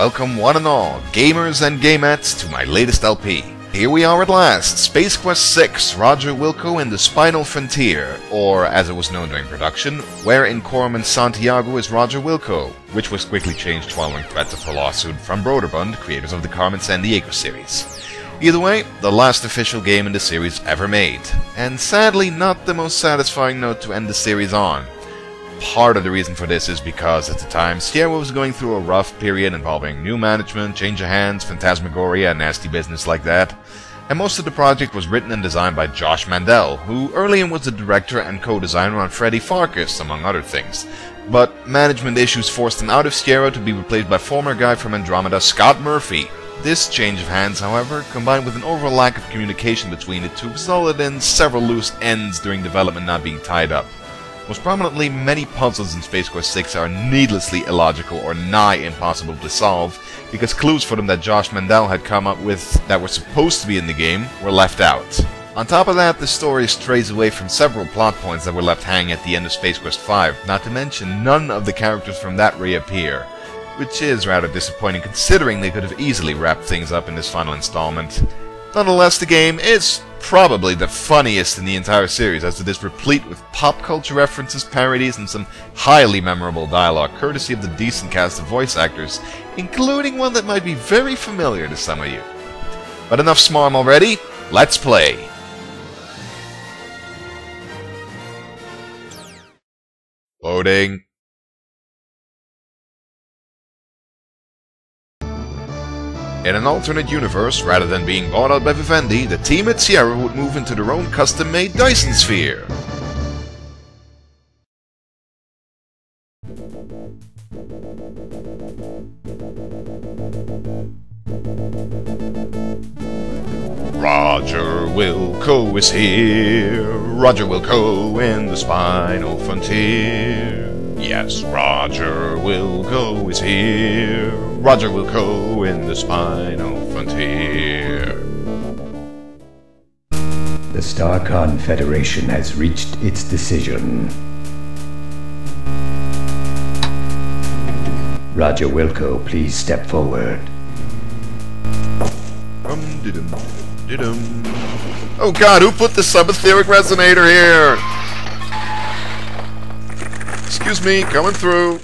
welcome one and all, gamers and gamettes, to my latest LP. Here we are at last, Space Quest VI, Roger Wilco and the Spinal Frontier, or as it was known during production, Where in Corman Santiago is Roger Wilco, which was quickly changed following threats of a lawsuit from Broderbund, creators of the Carmen Sandiego series. Either way, the last official game in the series ever made, and sadly not the most satisfying note to end the series on. Part of the reason for this is because at the time, Sierra was going through a rough period involving new management, change of hands, phantasmagoria, and nasty business like that, and most of the project was written and designed by Josh Mandel, who early on was the director and co-designer on Freddy Farkas, among other things. But management issues forced him out of Sierra to be replaced by former guy from Andromeda, Scott Murphy. This change of hands, however, combined with an overall lack of communication between the two, resulted in several loose ends during development not being tied up. Most prominently, many puzzles in Space Quest VI are needlessly illogical or nigh impossible to solve, because clues for them that Josh Mandel had come up with that were supposed to be in the game were left out. On top of that, the story strays away from several plot points that were left hanging at the end of Space Quest V, not to mention none of the characters from that reappear, which is rather disappointing considering they could have easily wrapped things up in this final installment. Nonetheless, the game is probably the funniest in the entire series, as it is replete with pop culture references, parodies, and some highly memorable dialogue, courtesy of the decent cast of voice actors, including one that might be very familiar to some of you. But enough smarm already, let's play! Loading. In an alternate universe, rather than being bought out by Vivendi, the team at Sierra would move into their own custom-made Dyson Sphere. Roger Wilco is here, Roger Wilco in the Spinal Frontier. Yes, Roger Wilco is here, Roger Wilco in the Spinal Frontier. The Starcon Federation has reached its decision. Roger Wilco, please step forward. Oh god, who put the subetheric resonator here? Excuse me, coming through.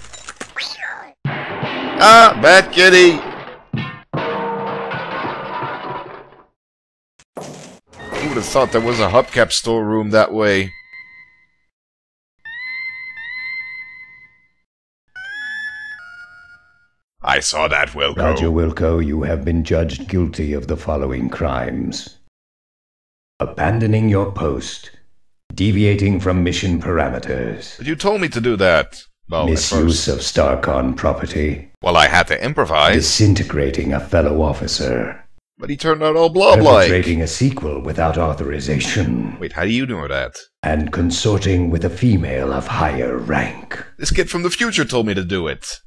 Ah, bad kitty! Who would have thought there was a hubcap storeroom that way? I saw that, Wilco. Roger Wilco, you have been judged guilty of the following crimes: abandoning your post, deviating from mission parameters. But you told me to do that. Well, misuse of Starcon property. Well, I had to improvise. Disintegrating a fellow officer. But he turned out all blob-like. Perpetrating a sequel without authorization. Wait, how do you know that? And consorting with a female of higher rank. This kid from the future told me to do it.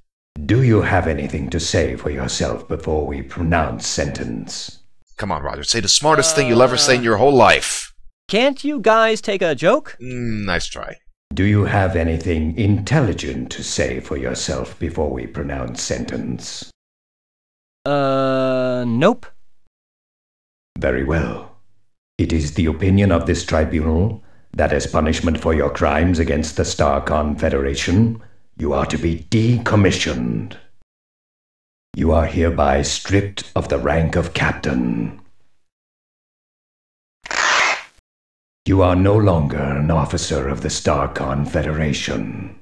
Do you have anything to say for yourself before we pronounce sentence? Come on, Roger, say the smartest thing you'll ever say in your whole life. Can't you guys take a joke? Nice try. Do you have anything intelligent to say for yourself before we pronounce sentence? Nope. Very well. It is the opinion of this tribunal that as punishment for your crimes against the Starcon Federation, you are to be decommissioned. You are hereby stripped of the rank of captain. You are no longer an officer of the Starcon Federation.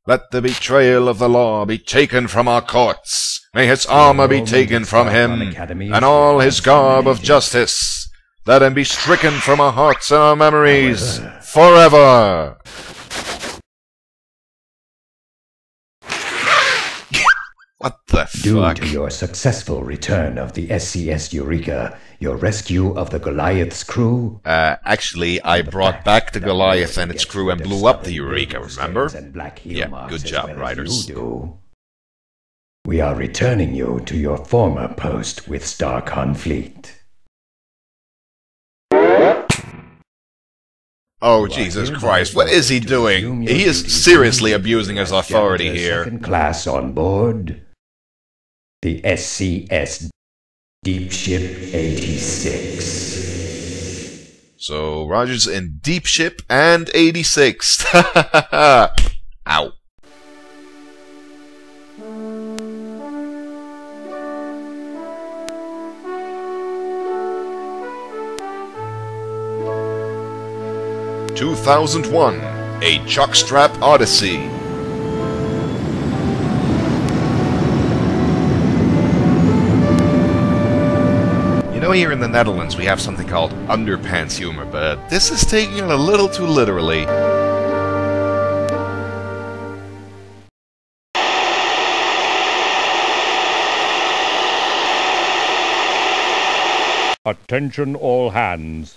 Let the betrayal of the law be taken from our courts. May his armor be taken from him, and all his garb of justice. Let him be stricken from our hearts and our memories, forever. What the fuck? Due to your successful return of the SCS Eureka, your rescue of the Goliath's crew... actually, I brought back the Goliath and its crew and blew up the Eureka, remember? Yeah, good job, writers. We are returning you to your former post with Starcon Fleet. Oh, Jesus Christ, what is he doing? He is seriously abusing his authority here. Second class on board. the SCS Deepship 86. So, Roger's in Deepship and 86. Ow. "2001, A Jockstrap Odyssey." You know, here in the Netherlands we have something called underpants humor, but this is taking it a little too literally. Attention all hands.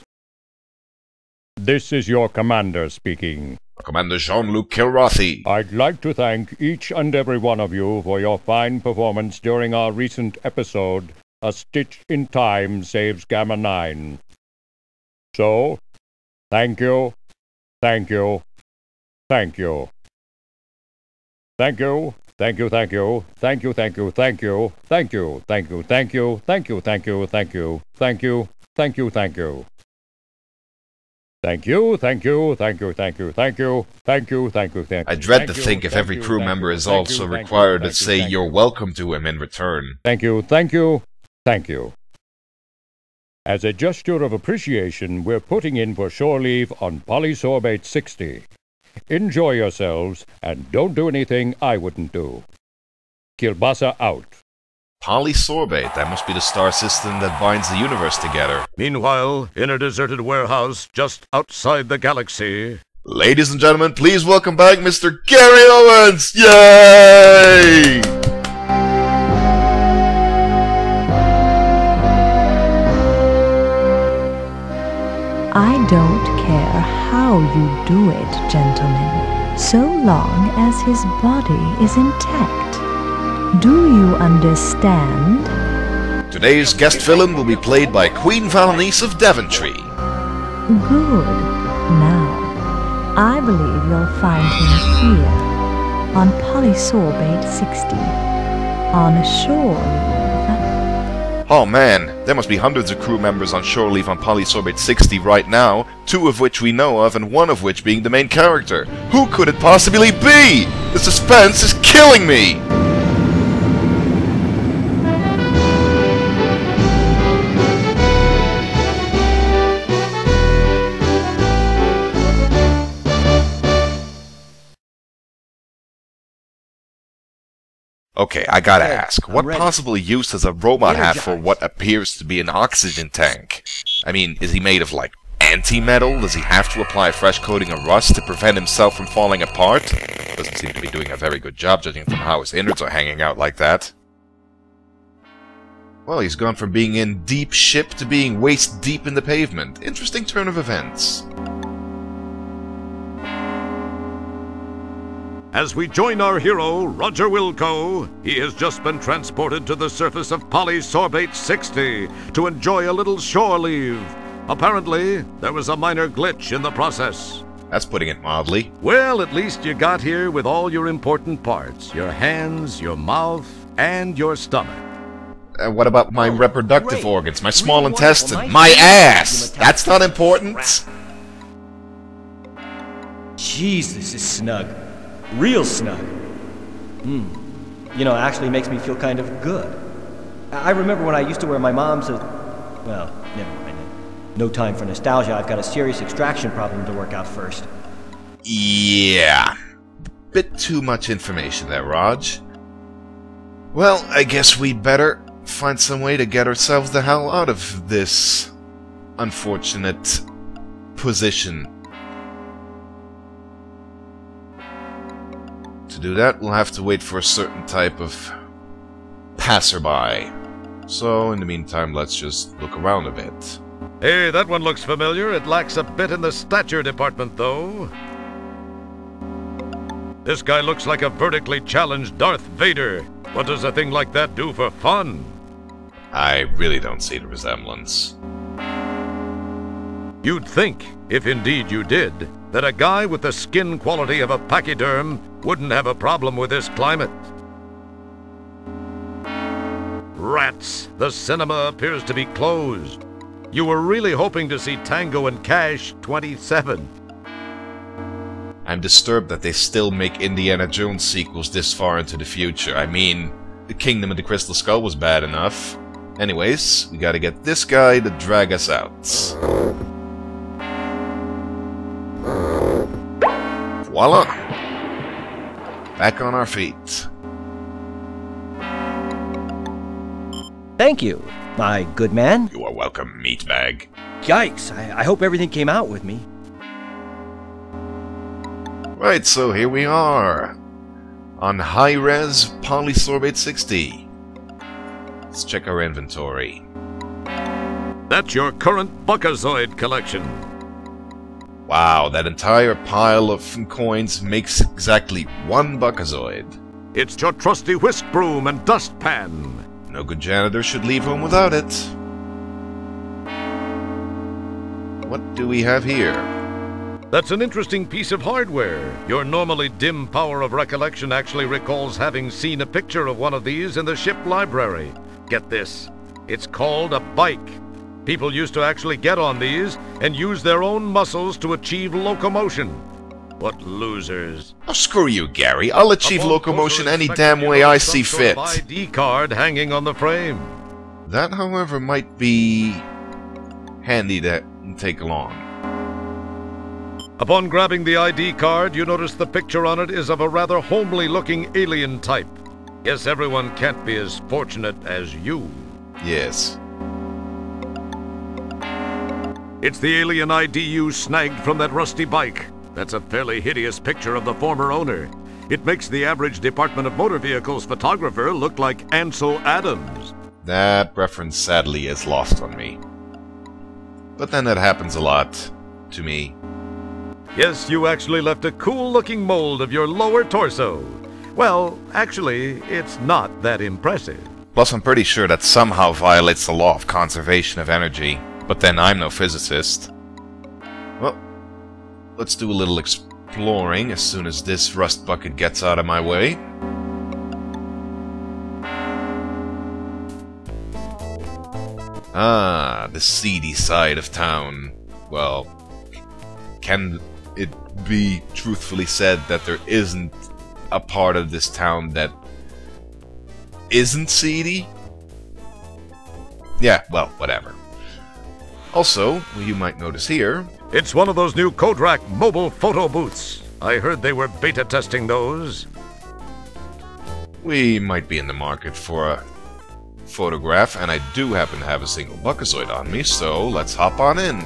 This is your commander speaking. Commander Jean-Luc Kilrathi. I'd like to thank each and every one of you for your fine performance during our recent episode, A Stitch in Time Saves Gamma 9. So, thank you, thank you, thank you. Thank you, thank you, thank you, thank you, thank you, thank you, thank you, thank you, thank you, thank you, thank you, thank you, thank you, thank you, thank you. Thank you, thank you, thank you, thank you, thank you, thank you, thank you, thank you. I dread to think if every crew member is also required to say you're welcome to him in return. Thank you, thank you, thank you. As a gesture of appreciation, we're putting in for shore leave on Polysorbate 60. Enjoy yourselves, and don't do anything I wouldn't do. Kielbasa out. Polysorbate, that must be the star system that binds the universe together. Meanwhile, in a deserted warehouse just outside the galaxy... Ladies and gentlemen, please welcome back Mr. Gary Owens! Yay! I don't care how you do it, gentlemen, so long as his body is intact. Do you understand? Today's guest villain will be played by Queen Villainess of Daventry. Good. Now, I believe you'll find him here, on Polysorbate 60, on shore leave. Oh man, there must be hundreds of crew members on shore leave on Polysorbate 60 right now, 2 of which we know of and 1 of which being the main character. Who could it possibly be? The suspense is killing me! Okay, I gotta ask, what possible use does a robot have for what appears to be an oxygen tank? I mean, is he made of, like, anti-metal? Does he have to apply a fresh coating of rust to prevent himself from falling apart? Doesn't seem to be doing a very good job, judging from how his innards are hanging out like that. Well, he's gone from being in deep ship to being waist deep in the pavement. Interesting turn of events. As we join our hero, Roger Wilco, he has just been transported to the surface of Polysorbate 60 to enjoy a little shore leave. Apparently, there was a minor glitch in the process. That's putting it mildly. Well, at least you got here with all your important parts. Your hands, your mouth, and your stomach. What about my reproductive organs, my small intestine, my ass? That's not important. Jeez, this is snug. Real snug. You know, it actually makes me feel kind of good. I remember when I used to wear my mom's... well, never mind. No time for nostalgia. I've got a serious extraction problem to work out first. Yeah. Bit too much information there, Raj. Well, I guess we'd better find some way to get ourselves the hell out of this unfortunate position. To do that, we'll have to wait for a certain type of passerby. So, in the meantime, let's just look around a bit. Hey, that one looks familiar. It lacks a bit in the stature department, though. This guy looks like a vertically challenged Darth Vader. What does a thing like that do for fun? I really don't see the resemblance. You'd think, if indeed you did, that a guy with the skin quality of a pachyderm wouldn't have a problem with this climate. Rats! The cinema appears to be closed. You were really hoping to see Tango and Cash 27. I'm disturbed that they still make Indiana Jones sequels this far into the future. I mean, The Kingdom of the Crystal Skull was bad enough. Anyways, we gotta get this guy to drag us out. Voila! Back on our feet. Thank you, my good man. You are welcome, meatbag. Yikes, I hope everything came out with me. Right, so here we are. On high-res Polysorbate 60. Let's check our inventory. That's your current Buckazoid collection. Wow, that entire pile of coins makes exactly one Buckazoid. It's your trusty whisk broom and dustpan. No good janitor should leave home without it. What do we have here? That's an interesting piece of hardware. Your normally dim power of recollection actually recalls having seen a picture of one of these in the ship library. Get this, it's called a bike. People used to actually get on these and use their own muscles to achieve locomotion. What losers. Oh, screw you, Gary. I'll achieve locomotion any damn way I see fit. ID card hanging on the frame. That, however, might be handy to take along. Upon grabbing the ID card, you notice the picture on it is of a rather homely-looking alien type. Guess everyone can't be as fortunate as you. Yes. It's the alien ID you snagged from that rusty bike. That's a fairly hideous picture of the former owner. It makes the average Department of Motor Vehicles photographer look like Ansel Adams. That reference sadly is lost on me. But then that happens a lot to me. Yes, you actually left a cool-looking mold of your lower torso. Well, actually, it's not that impressive. Plus, I'm pretty sure that somehow violates the law of conservation of energy. But then I'm no physicist. Well, let's do a little exploring as soon as this rust bucket gets out of my way. Ah, the seedy side of town. Well, can it be truthfully said that there isn't a part of this town that isn't seedy? Yeah, well, whatever. Also, you might notice here... It's one of those new Kodrak mobile photo booths. I heard they were beta testing those. We might be in the market for a photograph, and I do happen to have a single Buckazoid on me, so let's hop on in.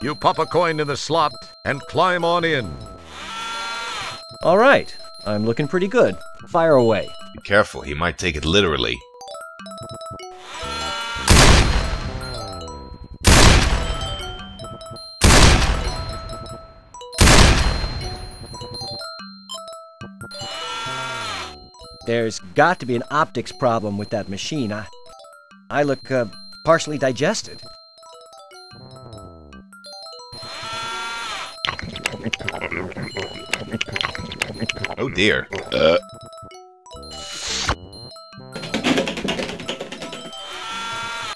You pop a coin in the slot and climb on in. All right, I'm looking pretty good. Fire away. Be careful, he might take it literally. There's got to be an optics problem with that machine. I look partially digested. Oh dear.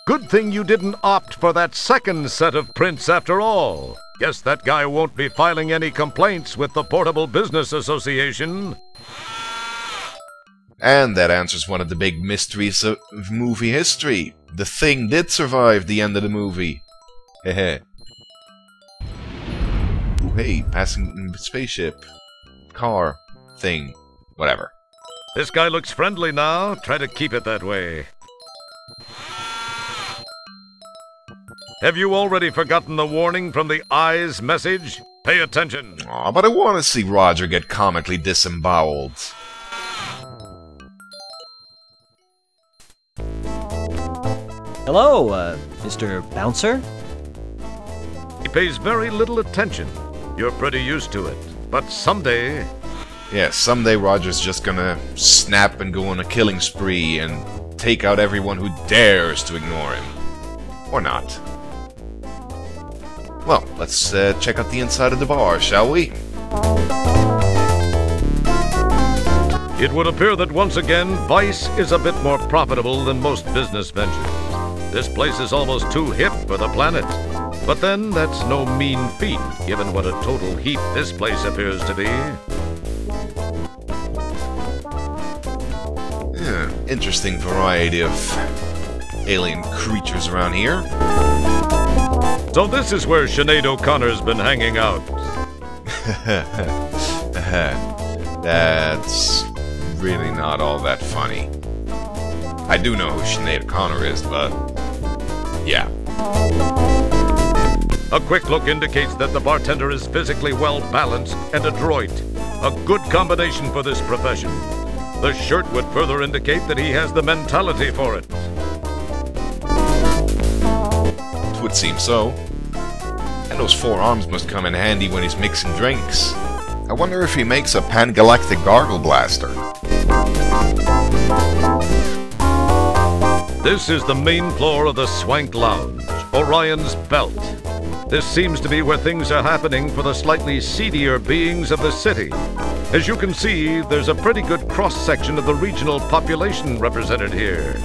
Good thing you didn't opt for that second set of prints after all. Guess that guy won't be filing any complaints with the Portable Business Association. And that answers one of the big mysteries of movie history. The Thing did survive the end of the movie. Hehe. Ooh, hey, passing spaceship. Car. Thing. Whatever. This guy looks friendly now. Try to keep it that way. Have you already forgotten the warning from the Eyes message? Pay attention. Aw, but I want to see Roger get comically disemboweled. Hello, Mr. Bouncer? He pays very little attention. You're pretty used to it. But someday... Yeah, someday Roger's just gonna snap and go on a killing spree and take out everyone who dares to ignore him. Or not. Well, let's check out the inside of the bar, shall we? It would appear that once again, Vice is a bit more profitable than most business ventures. This place is almost too hip for the planet. But then, that's no mean feat, given what a total heap this place appears to be. Yeah, interesting variety of alien creatures around here. So this is where Sinead O'Connor's been hanging out. That's really not all that funny. I do know who Sinead O'Connor is, but yeah. A quick look indicates that the bartender is physically well-balanced and adroit. A good combination for this profession. The shirt would further indicate that he has the mentality for it. It would seem so. And those forearms must come in handy when he's mixing drinks. I wonder if he makes a pan-galactic gargle blaster. This is the main floor of the Swank Lounge, Orion's Belt. This seems to be where things are happening for the slightly seedier beings of the city. As you can see, there's a pretty good cross-section of the regional population represented here.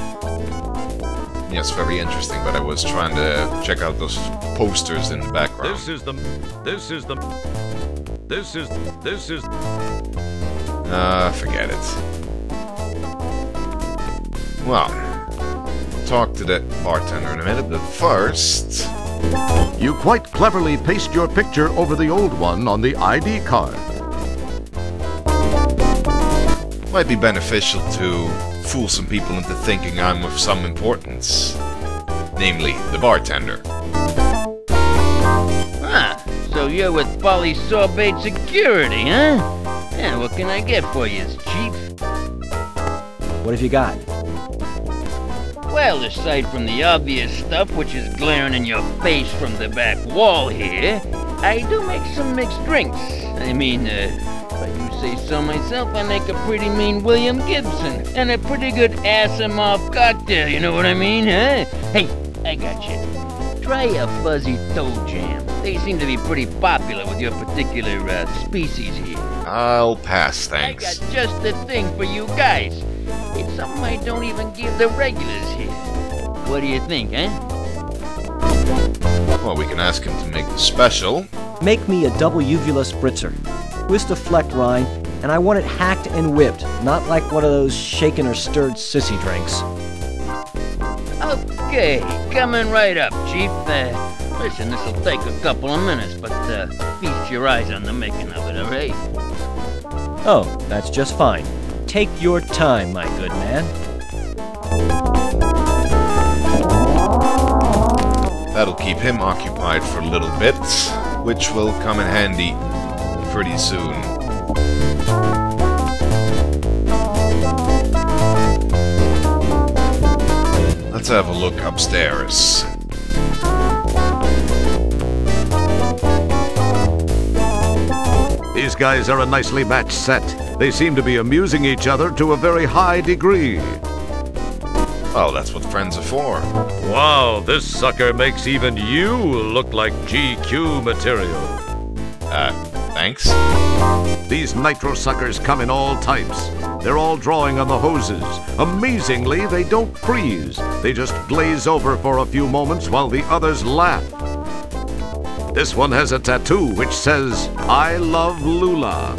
Yes, very interesting, but I was trying to check out those posters in the background. Forget it. Well, talk to that bartender in a minute, but first... You quite cleverly paste your picture over the old one on the ID card. Might be beneficial to fool some people into thinking I'm of some importance. Namely, the bartender. Ah, so you're with Polysorbate Security, huh? Yeah, what can I get for you, Chief? What have you got? Well, aside from the obvious stuff which is glaring in your face from the back wall here, I do make some mixed drinks. I mean, if I do say so myself, I make a pretty mean William Gibson and a pretty good ass-em-off cocktail, you know what I mean, huh? Hey, I got you. Try a fuzzy toe jam. They seem to be pretty popular with your particular species here. I'll pass, thanks. I got just the thing for you guys. It's something I don't even give the regulars here. What do you think, eh? Well, we can ask him to make the special. Make me a double uvula spritzer. Twist a flecked rind, and I want it hacked and whipped, not like one of those shaken or stirred sissy drinks. Okay, coming right up, Chief. Listen, this'll take a couple of minutes, but feast your eyes on the making of it, alright? Oh, that's just fine. Take your time, my good man. That'll keep him occupied for a little bit, which will come in handy pretty soon. Let's have a look upstairs. These guys are a nicely matched set. They seem to be amusing each other to a very high degree. Well, that's what friends are for. Wow, this sucker makes even you look like GQ material. Thanks? These nitro suckers come in all types. They're all drawing on the hoses. Amazingly, they don't freeze. They just glaze over for a few moments while the others laugh. This one has a tattoo which says, "I love Lula."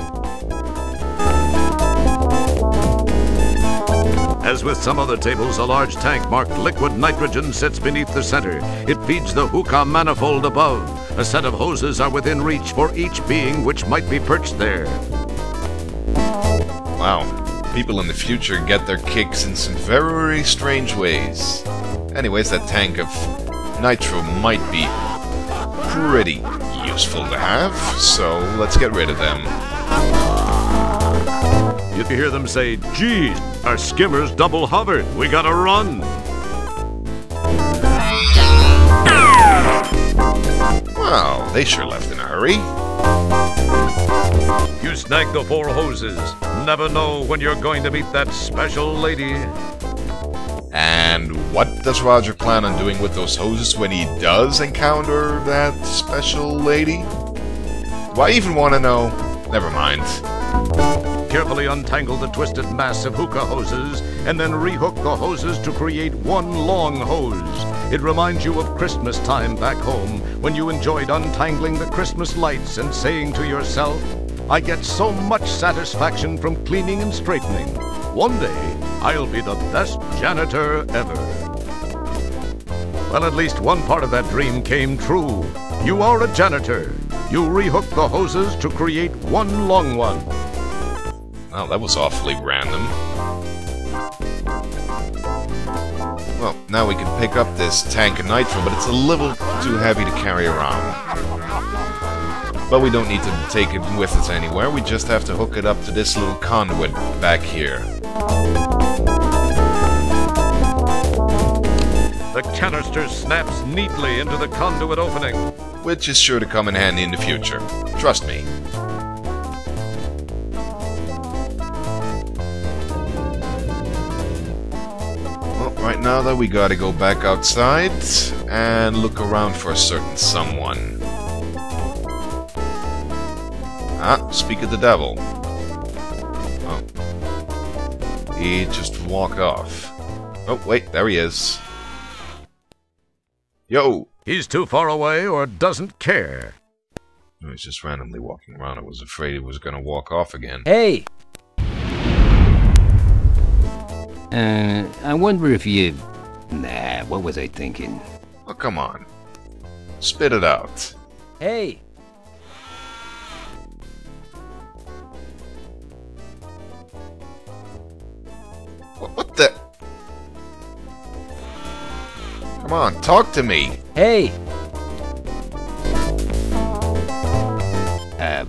As with some other tables, a large tank marked liquid nitrogen sits beneath the center. It feeds the hookah manifold above. A set of hoses are within reach for each being which might be perched there. Wow, people in the future get their kicks in some very strange ways. Anyways, that tank of nitro might be pretty useful to have, so let's get rid of them. You can hear them say, "Geez, our skimmer's double hovered. We gotta run." Well, they sure left in a hurry. You snag the 4 hoses. Never know when you're going to meet that special lady. And what does Roger plan on doing with those hoses when he does encounter that special lady? Do I even want to know? Never mind. carefully untangle the twisted mass of hookah hoses and then rehook the hoses to create one long hose. It reminds you of Christmas time back home when you enjoyed untangling the Christmas lights and saying to yourself, I get so much satisfaction from cleaning and straightening. One day, I'll be the best janitor ever. Well, at least one part of that dream came true. You are a janitor. You rehook the hoses to create one long one. Wow, that was awfully random. Well, now we can pick up this tank of nitro, but it's a little too heavy to carry around. But we don't need to take it with us anywhere, we just have to hook it up to this little conduit back here. The canister snaps neatly into the conduit opening, Which is sure to come in handy in the future. Trust me. Well, right now though, we gotta go back outside and look around for a certain someone. Ah, speak of the devil. Oh. He just walked off. Oh, wait, there he is. Yo! He's too far away or doesn't care. No, he's just randomly walking around. I was afraid he was gonna walk off again. Hey! I wonder if you... Nah, what was I thinking? Oh, come on. Spit it out. Hey! What the... Come on, talk to me! Hey!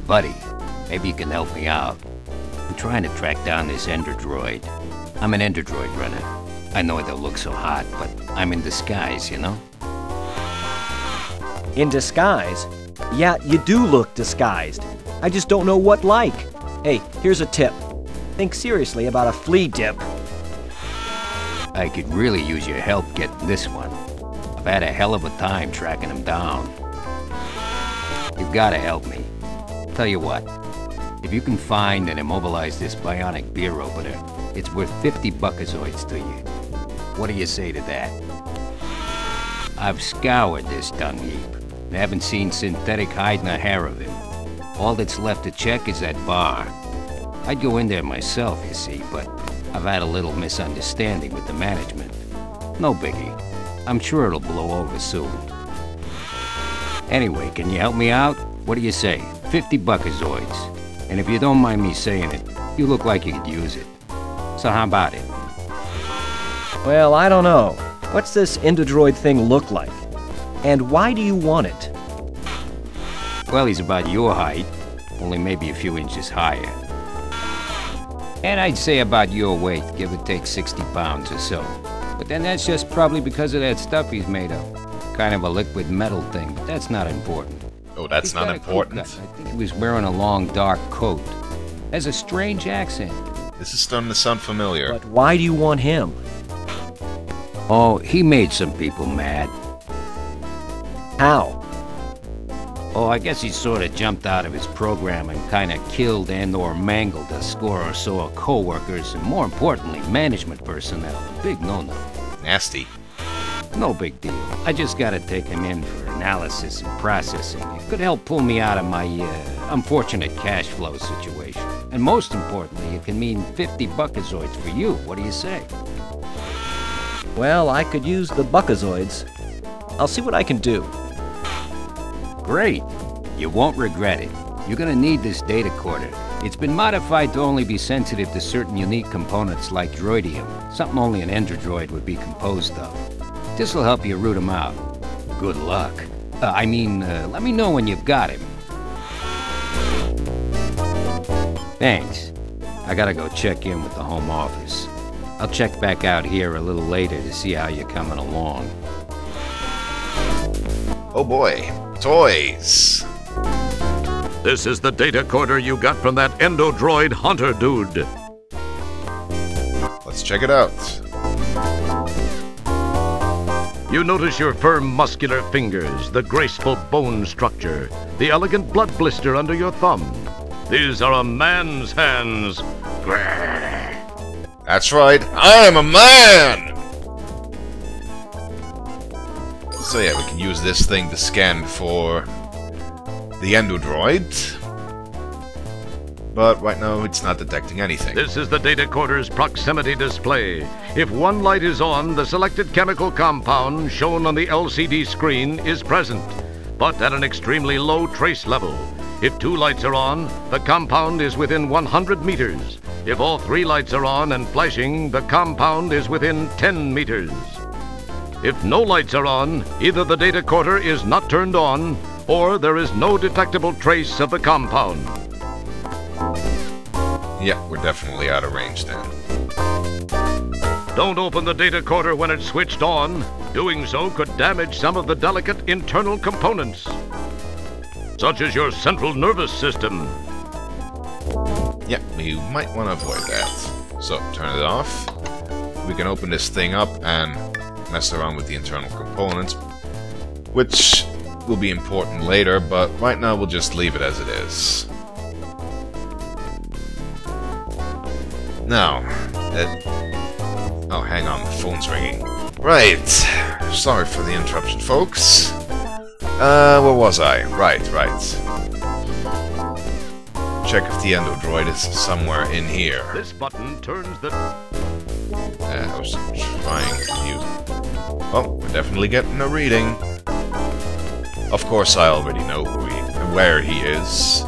Buddy, maybe you can help me out. I'm trying to track down this ender droid. I'm an ender droid runner. I know it don't look so hot, but I'm in disguise, you know? In disguise? Yeah, you do look disguised. I just don't know what like. Hey, here's a tip. Think seriously about a flea dip. I could really use your help getting this one. I've had a hell of a time tracking him down. You've gotta help me. Tell you what, if you can find and immobilize this bionic beer opener, it's worth 50 buckazoids to you. What do you say to that? I've scoured this dung heap and haven't seen synthetic hide nor hair of him. All that's left to check is that bar. I'd go in there myself, you see, but I've had a little misunderstanding with the management. No biggie. I'm sure it'll blow over soon. Anyway, can you help me out? What do you say? 50 buckazoids. And if you don't mind me saying it, you look like you could use it. So how about it? Well, I don't know. What's this Endodroid thing look like? And why do you want it? Well, he's about your height, only maybe a few inches higher. And I'd say about your weight, give or take 60 pounds or so. But then that's just probably because of that stuff he's made of. Kind of a liquid metal thing, but that's not important. Oh, that's not important. I think he was wearing a long, dark coat. Has a strange accent. This is starting to sound familiar. But why do you want him? Oh, he made some people mad. How? Oh, I guess he sort of jumped out of his program and kind of killed and/or mangled a score or so of co-workers and, more importantly, management personnel. Big no-no. Nasty. No big deal. I just gotta take him in for analysis and processing. It could help pull me out of my unfortunate cash flow situation. And most importantly, it can mean 50 buckazoids for you. What do you say? Well, I could use the buckazoids. I'll see what I can do. Great. You won't regret it. You're gonna need this data corder. It's been modified to only be sensitive to certain unique components like droidium, something only an ender droid would be composed of. This'll help you root him out. Good luck. Let me know when you've got him. Thanks. I gotta go check in with the home office. I'll check back out here a little later to see how you're coming along. Oh boy. Toys. This is the data corder you got from that Endodroid hunter dude. Let's check it out. You notice your firm muscular fingers, the graceful bone structure, the elegant blood blister under your thumb. These are a man's hands. That's right, I am a man! So yeah, we can use this thing to scan for the endodroid. But right now it's not detecting anything. This is the data quarter's proximity display. If one light is on, the selected chemical compound shown on the LCD screen is present, but at an extremely low trace level. If 2 lights are on, the compound is within 100 meters. If all 3 lights are on and flashing, the compound is within 10 meters. If no lights are on, either the data quarter is not turned on, or there is no detectable trace of the compound. Yeah, we're definitely out of range then. Don't open the data quarter when it's switched on. Doing so could damage some of the delicate internal components, such as your central nervous system. Yeah, we might want to avoid that. So, turn it off. We can open this thing up and mess around with the internal components, which will be important later, but right now we'll just leave it as it is. Now, oh, hang on, the phone's ringing. Right, sorry for the interruption, folks. Where was I? Right. Check if the endodroid is somewhere in here. This button turns the... I was trying to use... Oh, we're definitely getting a reading. Of course, I already know where he is.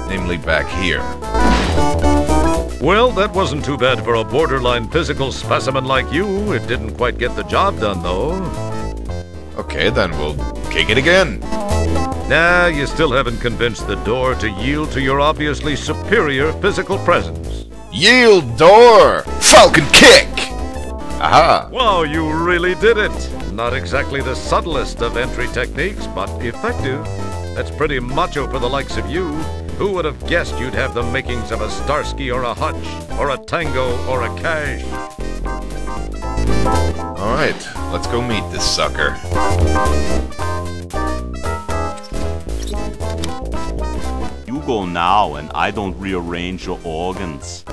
Namely, back here. Well, that wasn't too bad for a borderline physical specimen like you. It didn't quite get the job done, though. Okay, then we'll kick it again. Nah, you still haven't convinced the door to yield to your obviously superior physical presence. Yield door! Falcon kick! Aha! Wow, you really did it! Not exactly the subtlest of entry techniques, but effective. That's pretty macho for the likes of you. Who would have guessed you'd have the makings of a Starsky or a Hutch, or a Tango or a Cash? Alright, let's go meet this sucker. You go now, and I don't rearrange your organs.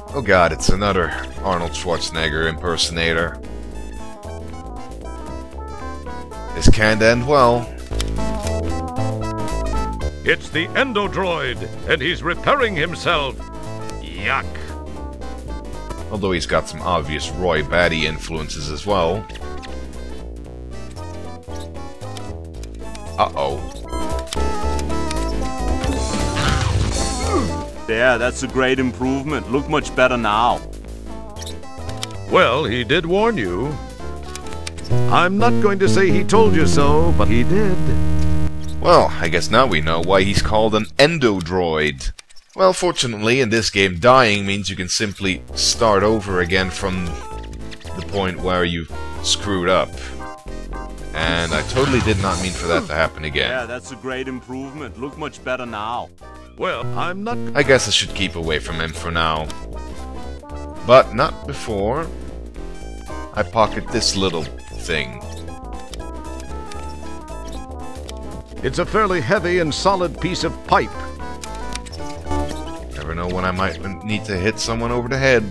Oh god, it's another Arnold Schwarzenegger impersonator. This can't end well. It's the endodroid, and he's repairing himself. Yuck. Although he's got some obvious Roy Batty influences as well. Uh-oh. There, that's a great improvement. Look much better now. Well, he did warn you. I'm not going to say he told you so, but he did. Well, I guess now we know why he's called an endodroid. Well, fortunately, in this game, dying means you can simply start over again from the point where you screwed up. And I totally did not mean for that to happen again. Yeah, that's a great improvement. Look much better now. Well, I'm not... I guess I should keep away from him for now. But not before I pocket this little thing. It's a fairly heavy and solid piece of pipe. Never know when I might need to hit someone over the head.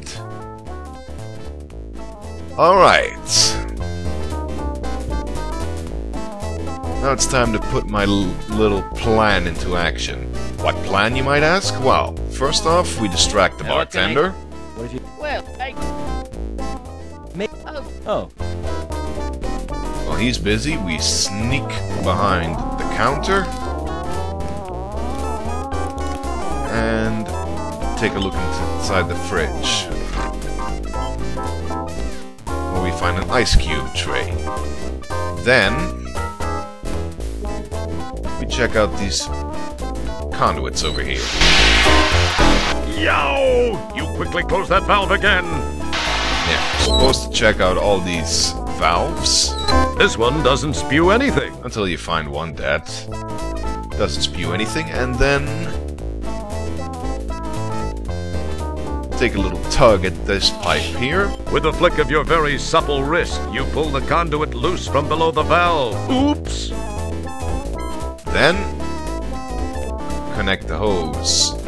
Alright. Now it's time to put my little plan into action. What plan, you might ask? Well, first off, we distract the bartender. What if you... Well, Oh. While he's busy, we sneak behind the counter and take a look inside the fridge, where we find an ice cube tray. Then we check out these conduits over here. Yow! You quickly close that valve again. Yeah, we're supposed to check out all these valves. This one doesn't spew anything. Until you find one that doesn't spew anything, and then take a little tug at this pipe here. With a flick of your very supple wrist, you pull the conduit loose from below the valve. Oops! Then connect the hose.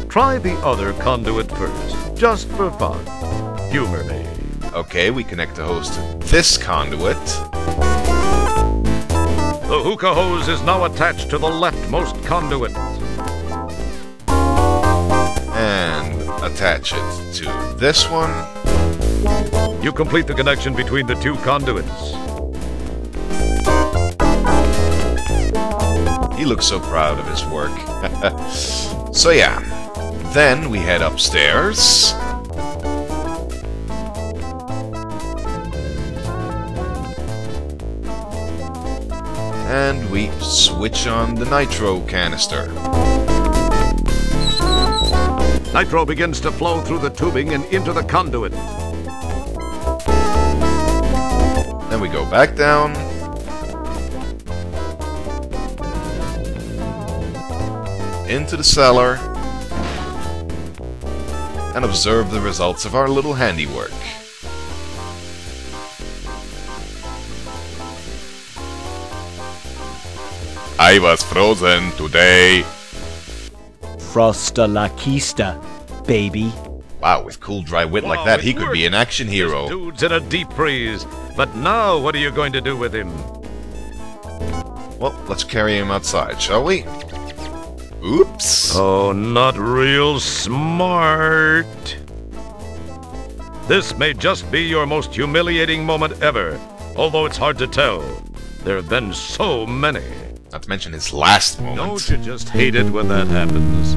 Try the other conduit first, just for fun. Humor me. Okay, we connect the hose to this conduit. The hookah hose is now attached to the leftmost conduit. And attach it to this one. You complete the connection between the two conduits. He looks so proud of his work. So yeah, then we head upstairs. And we switch on the nitro canister. Nitro begins to flow through the tubing and into the conduit. Then we go back down. Into the cellar. And observe the results of our little handiwork. I was frozen today. Frosta la Kista, baby. Wow, with cool dry wit like that, he could be an action hero. This dude's in a deep freeze. But now, what are you going to do with him? Well, let's carry him outside, shall we? Oops. Oh, not real smart. This may just be your most humiliating moment ever, although it's hard to tell. There have been so many. Not to mention his last moment. Don't you just hate it when that happens?